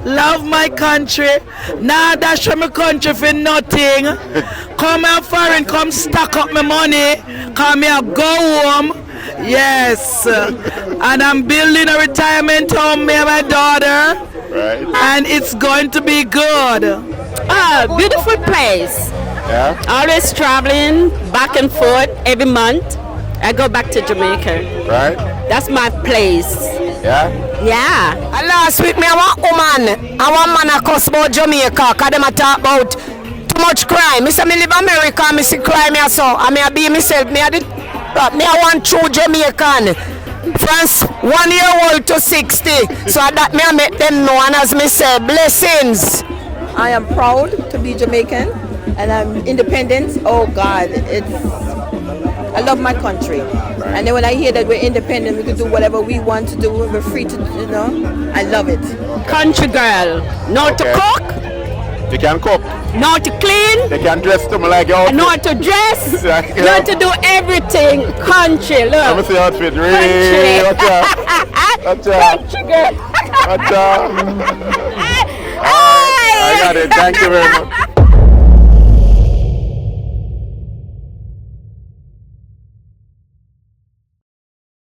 Love my country. Nah, dash from my country for nothing. Come out foreign, come stack up my money. Come here, go home. Yes. And I'm building a retirement home, me and my daughter. Right. And it's going to be good. Beautiful place. Yeah. Always traveling back and forth every month. I go back to Jamaica. Right. That's my place. Yeah. Yeah. Last week, me I want woman. I want man a cuss about Jamaica, cause them a talk about too much crime. Me say me live America, me see crime here so. I me a be myself. Me I want true Jamaican. From 1 year old to 60. So that me I make them know, and as me say, blessings. I am proud to be Jamaican and I'm independent. Oh God, I love my country. And then when I hear that we're independent, we can do whatever we want to do. We're free to, I love it. Country girl. Know to cook, You can cook. know to clean, They can dress them like your outfit. know to dress, Yeah. know to do everything. Country, Let me look. see your outfit. Country. Really? Watch out. Watch out. Country girl. Watch out. I got it. Thank you very much.